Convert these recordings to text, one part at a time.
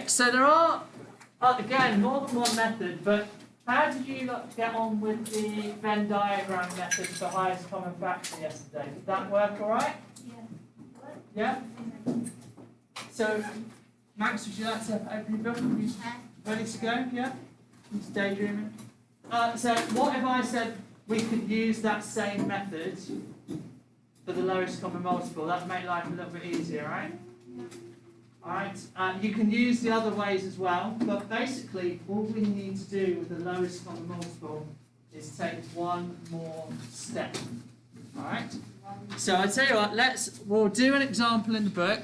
Okay, so there are, again, more than one method, but how did you get on with the Venn diagram method for highest common factor yesterday? Did that work all right? Yeah? So, Max, would you like to open your book? Are you ready to go? Yeah? Just daydreaming. So, what if I said we could use that same method for the lowest common multiple? That would make life a little bit easier, right? Alright, you can use the other ways as well, but basically all we need to do with the lowest common multiple is take one more step. Alright, so I tell you what, we'll do an example in the book.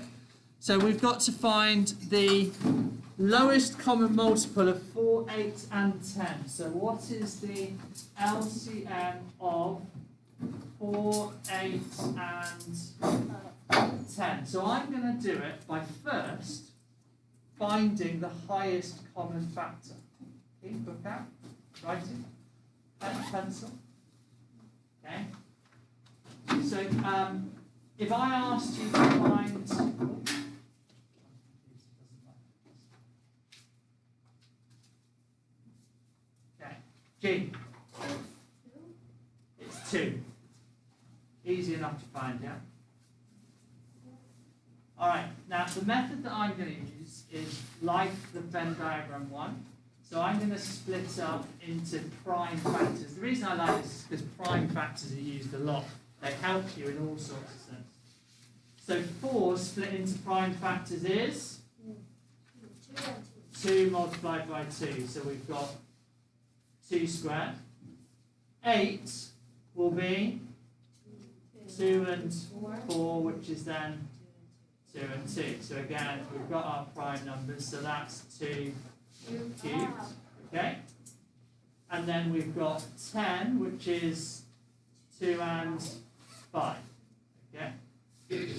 So we've got to find the lowest common multiple of 4, 8 and 10. So what is the LCM of 4, 8 and 10. So I'm going to do it by first finding the highest common factor. Okay, book out, writing, pen, pencil. Okay. So if I asked you to find G, it's 2. Easy enough to find, yeah? Alright, now the method that I'm going to use is like the Venn diagram one. So I'm going to split up into prime factors. The reason I like this is because prime factors are used a lot. They help you in all sorts of sense. So 4 split into prime factors is 2 multiplied by 2. So we've got 2 squared. 8 will be 2 and 4, which is then 2 and 2. So again, we've got our prime numbers, so that's 2 cubed. Okay? And then we've got 10, which is 2 and 5. Okay?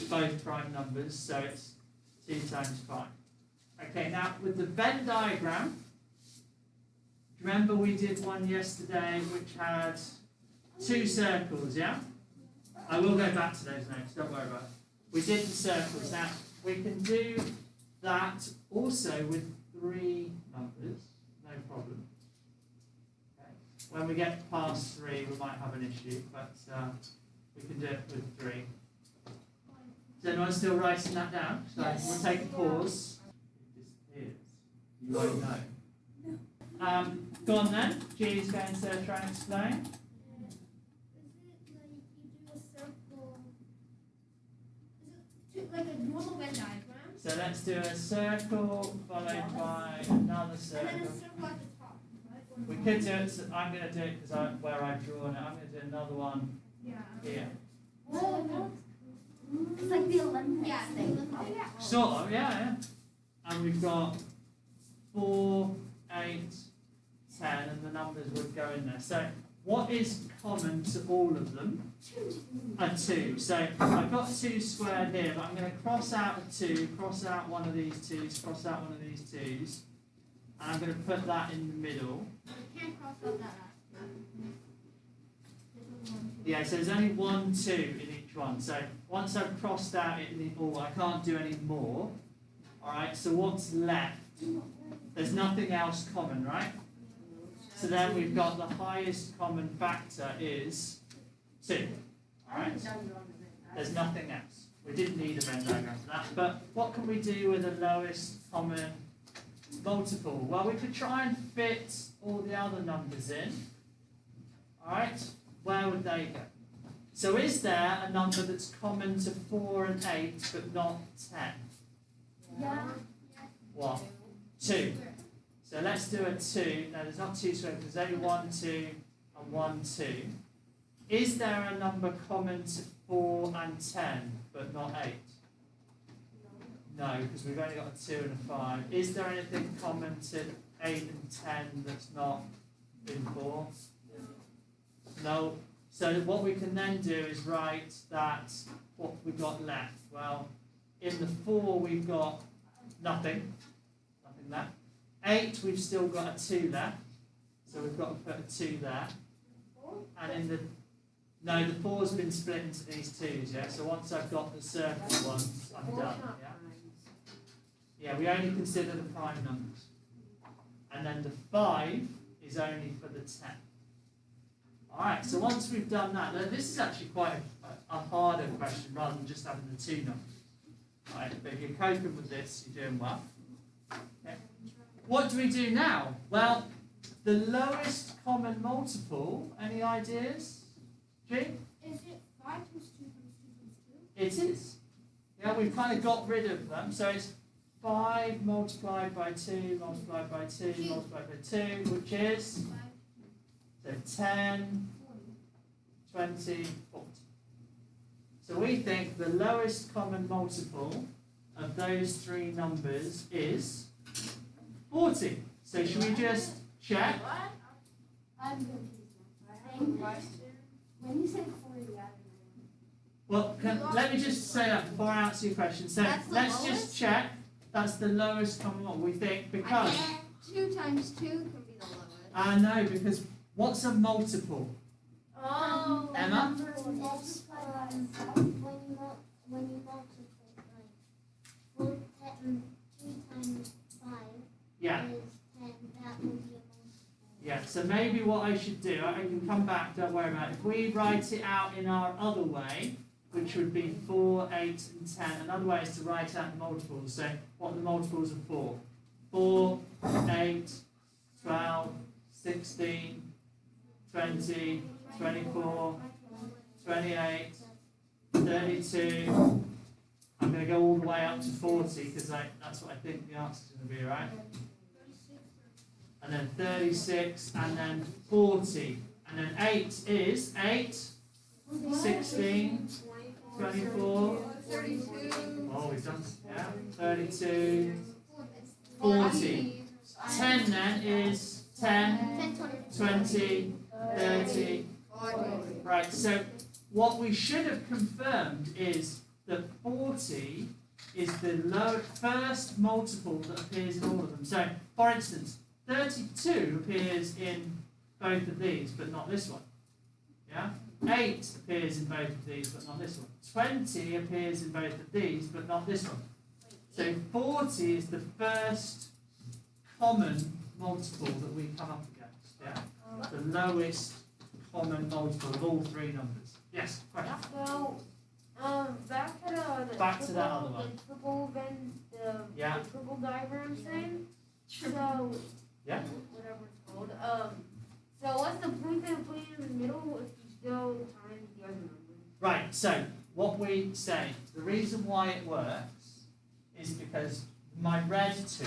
Both prime numbers, so it's 2 times 5. Okay, now with the Venn diagram, remember we did one yesterday which had 2 circles, yeah? I will go back to those notes, don't worry about it. We did the circles. Now, we can do that also with 3 numbers, no problem. Okay. When we get past 3, we might have an issue, but we can do it with 3. Is anyone still writing that down? So yes. We'll take a pause. It disappears. You won't know. Go on then. G's going to try and explain. Like a normal Venn diagram. So let's do a circle followed by another circle. And then a circle at the top, right? We could do it. So I'm going to do it because where I've drawn it. I'm going to do another one here. Whoa. It's like the Olympics thing. Sort of, yeah. And we've got 4, 8, 10, and the numbers would go in there. So what is common to all of them? A 2. So I've got 2 squared here, but I'm going to cross out a 2, cross out one of these 2s, cross out one of these 2s, and I'm going to put that in the middle. You can't cross out that. Yeah, so there's only 1, 2 in each one. So once I've crossed out it in the ball, I can't do any more. Alright, so what's left? There's nothing else common, right? So then we've got the highest common factor is 2. Alright? There's nothing else. We didn't need a Venn diagram for that. But what can we do with the lowest common multiple? Well, we could try and fit all the other numbers in. Alright? Where would they go? So is there a number that's common to 4 and 8 but not 10? Yeah. What? 2. So let's do a 2. No, there's not 2 squared because there's only 1, 2 and 1, 2. Is there a number common to 4 and 10 but not 8? No, because we've only got a 2 and a 5. Is there anything common to 8 and 10 that's not in 4? No. So what we can then do is write that what we've got left. Well, in the 4 we've got nothing there. 8 we've still got a 2 there, so we've got to put a 2 there. And in the the 4's been split into these 2's, yeah. So once I've got the circle ones, I'm done. Yeah, we only consider the prime numbers. And then the 5 is only for the 10. Alright, so once we've done that, now this is actually quite a harder question rather than just having the 2 numbers. Alright, but if you're coping with this, you're doing well. Okay. What do we do now? Well, the lowest common multiple, any ideas? G? Is it 5 times 2 times 2 times 2? It is. Yeah, we've kind of got rid of them. So it's 5 multiplied by 2 multiplied by 2 multiplied by 2, which is so 10, 20, 40. So we think the lowest common multiple of those 3 numbers is 40. So should we just check? I'm confused. When you said 40, Well, let me just say that before I answer your question. So let's just check. That's the lowest common multiple. We think because 2 times 2 can be the lowest. No, because what's a multiple? Oh, Emma? when you multiply, like 2 times 5 Yeah. is 10, that will be a multiple. Yeah, so maybe what I should do, I can come back, don't worry about it. If we write it out in our other way, which would be 4, 8, and 10, another way is to write out the multiples. So what are the multiples of 4? 4, 8, 12, 16, 20, 24, 28, 32. I'm going to go all the way up to 40 because that's what I think the answer is going to be, right? And then 36, and then 40. And then 8 is 8, 16, 24, 32. oh, we've done, yeah, 32, 40. 10 then is 10, 20, 30. Right, so what we should have confirmed is that 40 is the first multiple that appears in all of them. So, for instance, 32 appears in both of these, but not this one. Yeah? 8 appears in both of these, but not this one. 20 appears in both of these, but not this one. So 40 is the first common multiple that we come up against. Yeah? The lowest common multiple of all 3 numbers. Yes, question? So, Back to that other one. The triple Venn, Yeah. the triple diagram thing. So, Yeah? whatever it's called. So what's the point of putting in the middle if you still times the other number? Right, so what we say, the reason why it works is because my red 2,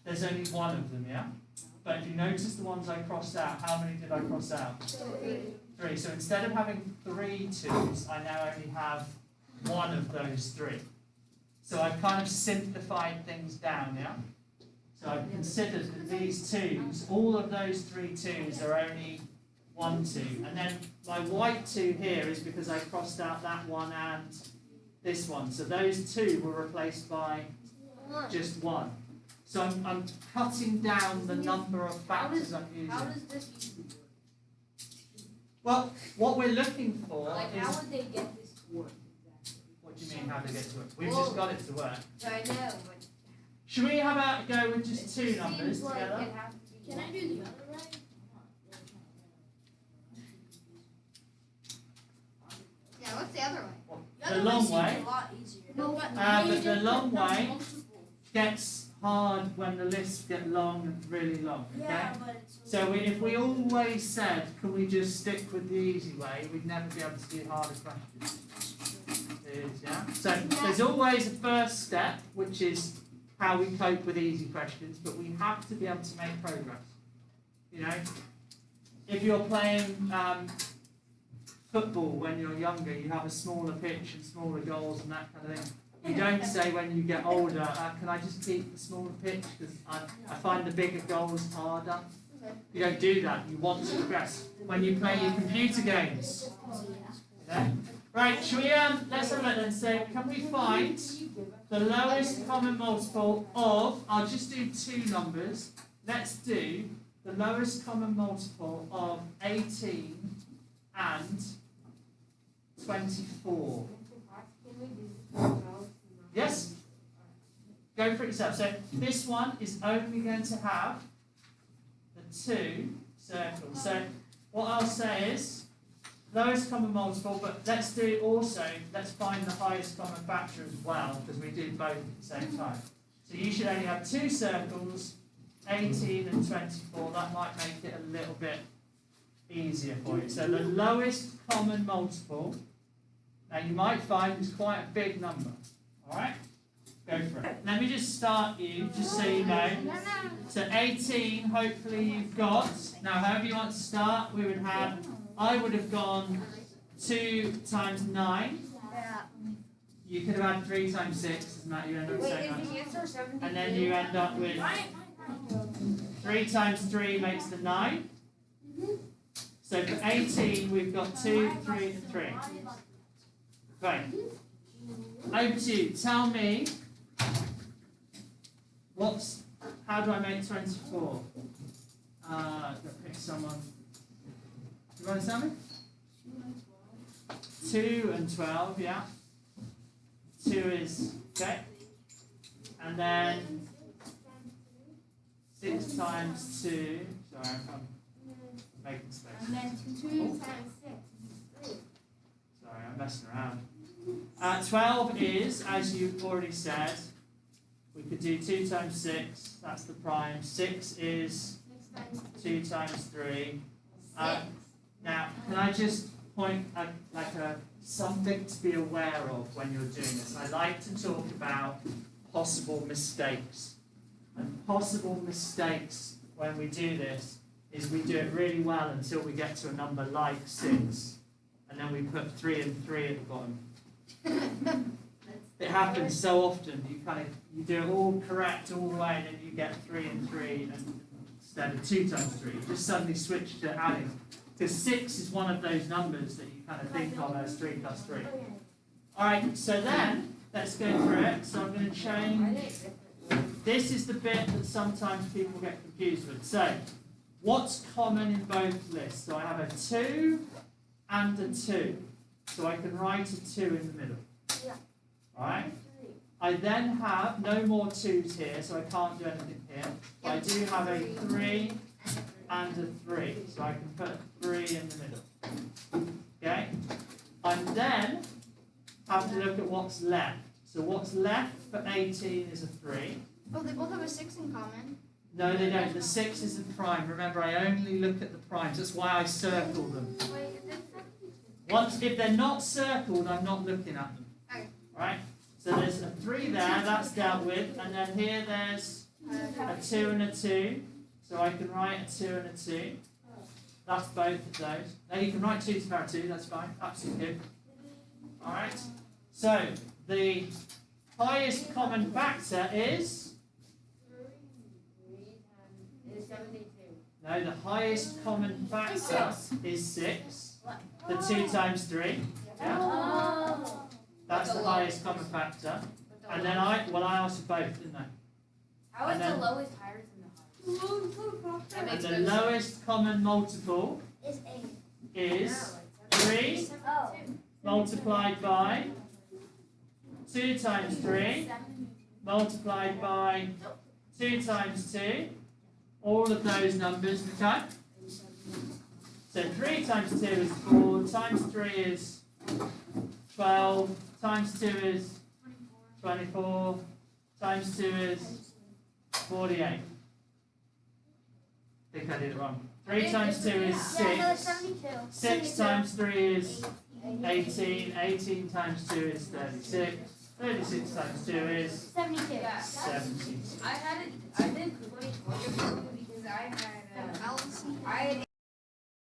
there's only one of them, yeah? But if you notice the ones I crossed out, how many did I cross out? 3. So instead of having 3 2s, I now only have one of those 3. So I've kind of simplified things down, yeah? So I've considered that these 2s, all of those 3 2s are only 1 2. And then my white 2 here is because I crossed out that one and this one. So those 2 were replaced by just 1. So I'm cutting down the number of factors I'm using. How does this usually work? Well, what we're looking for Like, is... how would they get this to work exactly? What do you mean, how they get to work? We've just got it to work. I know, but Should we have a go with just 2 it numbers seems like together? it has to be. Can I do the other way? Yeah, what's the other way? Well, the long way. A lot easier. No, what? But the long way gets hard when the lists get long and really long, okay? Yeah, but it's So if we always said, can we just stick with the easy way, we'd never be able to do harder questions. Yeah? So there's always a first step, which is how we cope with easy questions, but we have to be able to make progress. You know, if you're playing football when you're younger, you have a smaller pitch and smaller goals and that kind of thing. You don't say when you get older, can I just keep the smaller pitch because I find the bigger goals harder. You don't do that. You want to progress. When you play your computer games. Okay? Right, shall we, let's have a look then. So, can we find the lowest common multiple of, I'll just do 2 numbers. Let's do the lowest common multiple of 18 and 24. Yes? go for it yourself. So this one is only going to have the 2 circles. So what I'll say is lowest common multiple, but let's do also, let's find the highest common factor as well, because we do both at the same time. So you should only have 2 circles, 18 and 24. That might make it a little bit easier for you. So the lowest common multiple, now you might find is quite a big number. Alright? Go for it. Let me just start you, just so you know. So 18, hopefully you've got. Now however you want to start, we would have, I would have gone 2 times 9. You could have had 3 times 6, isn't that you end up saying that? And then you end up with 3 times 3 makes the 9. So for 18, we've got 2, 3, and 3. Right. Over to you. Tell me, how do I make 24? I've got to pick someone. Do you want to tell me? 2 and 12, yeah. 2 is, okay. And then 6 times 2, sorry, I'm making space. And then 2 times 6 is 3. Sorry, I'm messing around. 12 is, as you've already said, we could do 2 times 6, that's the prime. 6 is 2 times 3. Now, can I just point at something to be aware of when you're doing this? I like to talk about possible mistakes. And possible mistakes when we do this is we do it really well until we get to a number like 6. And then we put 3 and 3 at the bottom. It happens so often. You do it all correct all the way, and then you get 3 and 3 instead of 2 times 3. You just suddenly switch to adding. Because 6 is one of those numbers that you kind of think of as 3 plus 3. Alright, so then, let's go through it. So I'm going to change. This is the bit that sometimes people get confused with. So, what's common in both lists? So I have a 2 and a 2. So I can write a 2 in the middle. Alright? I then have no more 2's here, so I can't do anything here. But I do have a 3 and a 3. So I can put a 3 in the middle. Okay? I then have to look at what's left. So what's left for 18 is a 3. Oh, they both have a 6 in common. No, they don't. The 6 is a prime. Remember, I only look at the primes. That's why I circle them. If they're not circled, I'm not looking at them. Okay. Right? So there's a 3 there, that's dealt with. And then here there's a 2 and a 2. So I can write a 2 and a 2. That's both of those. Now you can write 2 to the power 2, that's fine. Absolutely good. Alright? So, the highest common factor is? 72. No, the highest common factor is 6. The 2 times 3. Yeah? That's the highest common factor. And then I asked you both, didn't I? How is the lowest higher than the highest? And the lowest common multiple Is 8. is 3 multiplied by 2 times 3 multiplied by 2 times 2. All of those numbers, okay? So 3 times 2 is 4, times 3 is 12, times 2 is 24, times 2 is 48. I think I did it wrong. 3 times 2 is 6. 6 times 3 is 18. 18 times 2 is 36. 36 times 2 is 72. 70. I had